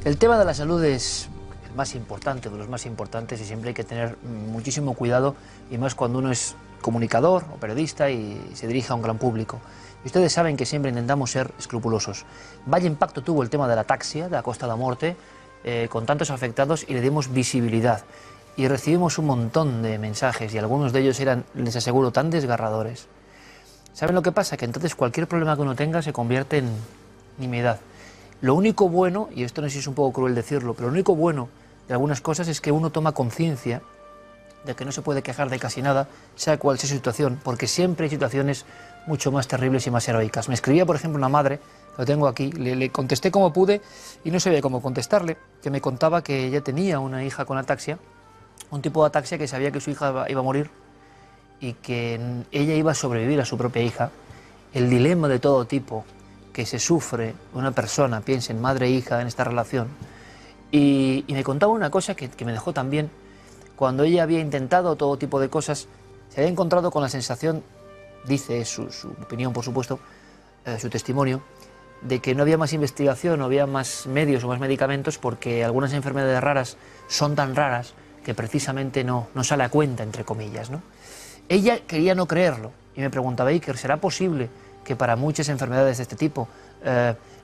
El tema de la salud es el más importante, de los más importantes, y siempre hay que tener muchísimo cuidado, y más cuando uno es comunicador o periodista y se dirige a un gran público. Y ustedes saben que siempre intentamos ser escrupulosos. Vaya impacto tuvo el tema de la ataxia, de la Costa da Morte, con tantos afectados, y le dimos visibilidad. Y recibimos un montón de mensajes, y algunos de ellos eran, les aseguro, tan desgarradores. ¿Saben lo que pasa? Que entonces cualquier problema que uno tenga se convierte en nimiedad. Lo único bueno, y esto no sé si es un poco cruel decirlo, pero lo único bueno de algunas cosas es que uno toma conciencia de que no se puede quejar de casi nada, sea cual sea su situación, porque siempre hay situaciones mucho más terribles y más heroicas. Me escribía, por ejemplo, una madre, lo tengo aquí, le contesté como pude y no sabía cómo contestarle, que me contaba que ella tenía una hija con ataxia, un tipo de ataxia que sabía que su hija iba a morir y que ella iba a sobrevivir a su propia hija. El dilema de todo tipo que se sufre una persona, piensen madre e hija en esta relación, y me contaba una cosa que me dejó también. Cuando ella había intentado todo tipo de cosas, se había encontrado con la sensación, dice su opinión por supuesto, su testimonio, de que no había más investigación, no había más medios o más medicamentos, porque algunas enfermedades raras son tan raras que precisamente no sale a cuenta, entre comillas, ¿no? Ella quería no creerlo y me preguntaba, Iker, ¿será posible que para muchas enfermedades de este tipo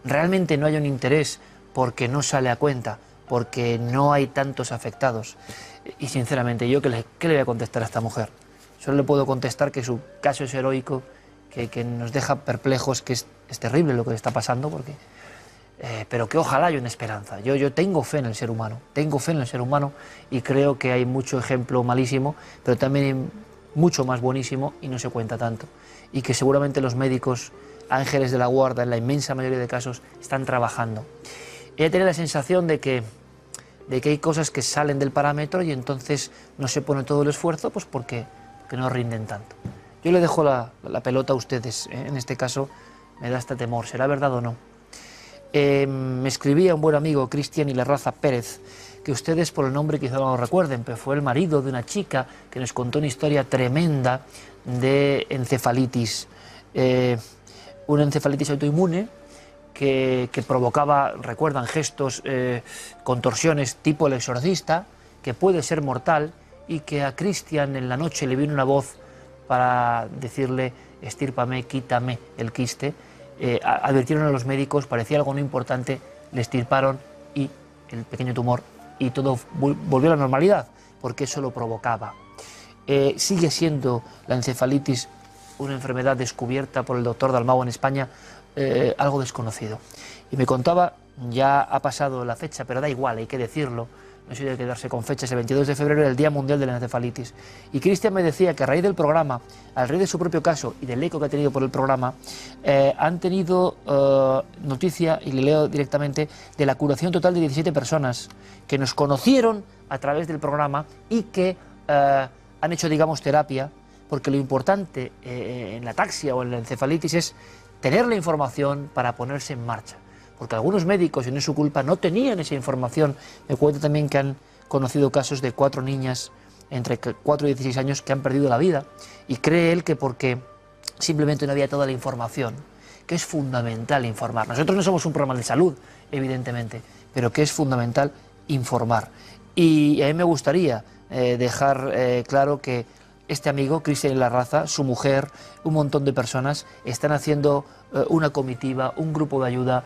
realmente no haya un interés porque no sale a cuenta, porque no hay tantos afectados? Y sinceramente, ¿yo qué le voy a contestar a esta mujer? Solo le puedo contestar que su caso es heroico, que nos deja perplejos, que es terrible lo que le está pasando, porque, pero que ojalá haya una esperanza. Yo tengo fe en el ser humano, y creo que hay mucho ejemplo malísimo, pero también hay mucho más buenísimo y no se cuenta tanto. Y que seguramente los médicos, ángeles de la guarda, en la inmensa mayoría de casos, están trabajando. Ella tiene la sensación de que hay cosas que salen del parámetro y entonces no se pone todo el esfuerzo, pues porque no rinden tanto. Yo le dejo la pelota a ustedes, en este caso me da este temor, ¿será verdad o no? Me escribía un buen amigo, Cristian Ilarraza Pérez, que ustedes por el nombre quizá no lo recuerden, pero fue el marido de una chica que nos contó una historia tremenda de encefalitis, una encefalitis autoinmune que provocaba, recuerdan, gestos, contorsiones tipo el exorcista, que puede ser mortal, y que a Cristian en la noche le vino una voz para decirle, estírpame, quítame el quiste. Advirtieron a los médicos, parecía algo no importante, le estirparon y el pequeño tumor, y todo volvió a la normalidad, porque eso lo provocaba. Sigue siendo la encefalitis una enfermedad descubierta por el doctor Dalmau en España, algo desconocido. Y me contaba, ya ha pasado la fecha, pero da igual, hay que decirlo, no se debe quedarse con fechas, el 22 de febrero era el Día Mundial de la Encefalitis. Y Cristian me decía que a raíz del programa, a raíz de su propio caso y del eco que ha tenido por el programa, han tenido noticia, y le leo directamente, de la curación total de 17 personas que nos conocieron a través del programa y que han hecho, digamos, terapia, porque lo importante en la ataxia o en la encefalitis es tener la información para ponerse en marcha. Porque algunos médicos, y no es su culpa, no tenían esa información. Me cuenta también que han conocido casos de 4 niñas entre 4 y 16 años que han perdido la vida, y cree él que porque simplemente no había toda la información, que es fundamental informar. Nosotros no somos un programa de salud, evidentemente, pero que es fundamental informar. Y a mí me gustaría dejar claro que este amigo, Cristian Ilarraza, su mujer, un montón de personas están haciendo una comitiva, un grupo de ayuda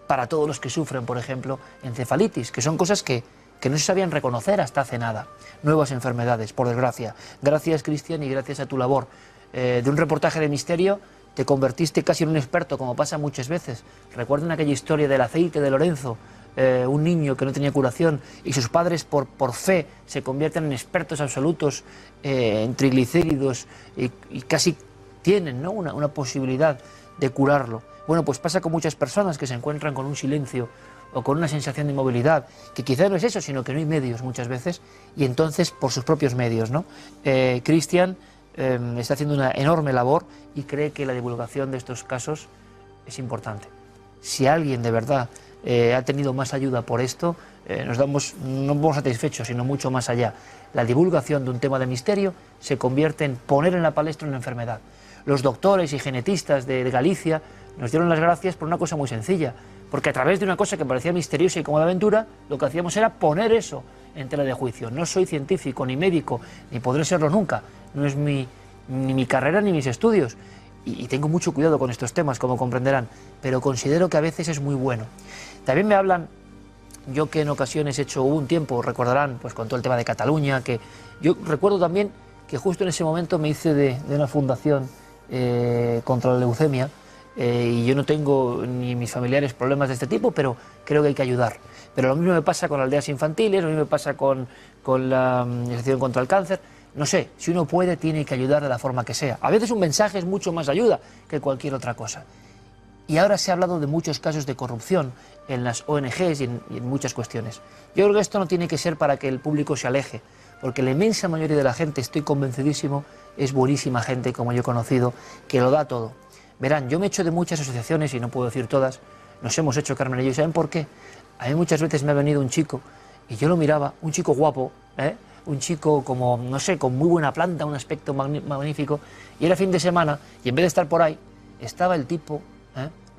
para todos los que sufren, por ejemplo, encefalitis, que son cosas que no se sabían reconocer hasta hace nada. Nuevas enfermedades, por desgracia. Gracias, Cristian, y gracias a tu labor. De un reportaje de misterio te convertiste casi en un experto, como pasa muchas veces. Recuerden aquella historia del aceite de Lorenzo, un niño que no tenía curación, y sus padres por fe se convierten en expertos absolutos en triglicéridos, y casi tienen, ¿no?, una posibilidad de curarlo. Bueno, pues pasa con muchas personas que se encuentran con un silencio o con una sensación de inmovilidad, que quizá no es eso, sino que no hay medios muchas veces, y entonces por sus propios medios, ¿no? Cristian está haciendo una enorme labor y cree que la divulgación de estos casos es importante. Si alguien de verdad ha tenido más ayuda por esto, no vamos satisfechos, sino mucho más allá. La divulgación de un tema de misterio se convierte en poner en la palestra una enfermedad. Los doctores y genetistas de Galicia nos dieron las gracias por una cosa muy sencilla, porque a través de una cosa que parecía misteriosa y como de aventura, lo que hacíamos era poner eso en tela de juicio. No soy científico, ni médico, ni podré serlo nunca, no es ni mi carrera ni mis estudios, y tengo mucho cuidado con estos temas, como comprenderán, pero considero que a veces es muy bueno. También me hablan, yo que en ocasiones he hecho, hubo un tiempo, recordarán, pues con todo el tema de Cataluña, que yo recuerdo también que justo en ese momento me hice de una fundación contra la leucemia, y yo no tengo ni mis familiares problemas de este tipo, pero creo que hay que ayudar. Pero lo mismo me pasa con aldeas infantiles, lo mismo me pasa con la asociación contra el cáncer. No sé, si uno puede, tiene que ayudar de la forma que sea. A veces un mensaje es mucho más ayuda que cualquier otra cosa. Y ahora se ha hablado de muchos casos de corrupción en las ONGs y en muchas cuestiones. Yo creo que esto no tiene que ser para que el público se aleje, porque la inmensa mayoría de la gente, estoy convencidísimo, es buenísima gente, como yo he conocido, que lo da todo. Verán, yo me he hecho de muchas asociaciones, y no puedo decir todas, nos hemos hecho, Carmen y yo, ¿saben por qué? A mí muchas veces me ha venido un chico, y yo lo miraba, un chico guapo, un chico como, no sé, con muy buena planta, un aspecto magnífico, y era fin de semana, y en vez de estar por ahí, estaba el tipo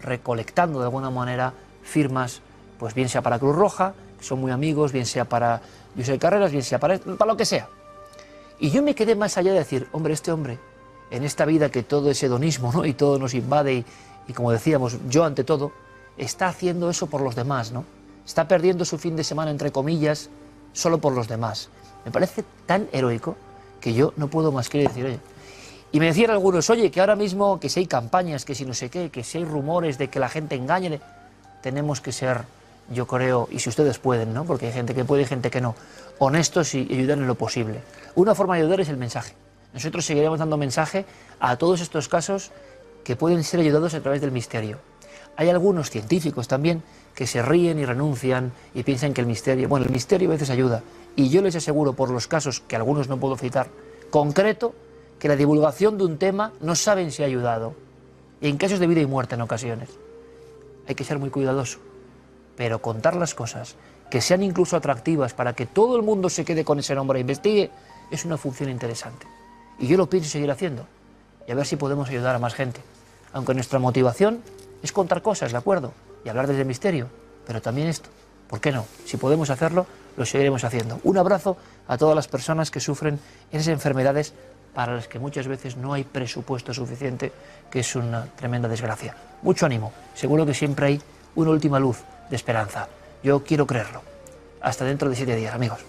recolectando de alguna manera firmas, pues bien sea para Cruz Roja, que son muy amigos, bien sea para José Carreras, bien sea para lo que sea. Y yo me quedé más allá de decir, hombre, este hombre, en esta vida que todo es hedonismo, ¿no?, y todo nos invade, y como decíamos, yo ante todo, está haciendo eso por los demás, ¿no? Está perdiendo su fin de semana, entre comillas, solo por los demás. Me parece tan heroico que yo no puedo más que decir, oye. Y me decían algunos, oye, que ahora mismo, que si hay campañas, que si no sé qué, que si hay rumores de que la gente engañe, tenemos que ser, yo creo, y si ustedes pueden, ¿no?, porque hay gente que puede y gente que no, honestos y ayudar en lo posible. Una forma de ayudar es el mensaje. Nosotros seguiremos dando mensaje a todos estos casos que pueden ser ayudados a través del misterio. Hay algunos científicos también que se ríen y renuncian y piensan que el misterio a veces ayuda. Y yo les aseguro, por los casos que algunos no puedo citar, concreto, que la divulgación de un tema no saben si ha ayudado. Y en casos de vida y muerte en ocasiones. Hay que ser muy cuidadoso. Pero contar las cosas, que sean incluso atractivas para que todo el mundo se quede con ese nombre e investigue, es una función interesante. Y yo lo pienso seguir haciendo. Y a ver si podemos ayudar a más gente. Aunque nuestra motivación es contar cosas, ¿de acuerdo? Y hablar desde el misterio. Pero también esto. ¿Por qué no? Si podemos hacerlo, lo seguiremos haciendo. Un abrazo a todas las personas que sufren esas enfermedades para las que muchas veces no hay presupuesto suficiente, que es una tremenda desgracia. Mucho ánimo. Seguro que siempre hay una última luz de esperanza. Yo quiero creerlo. Hasta dentro de 7 días, amigos.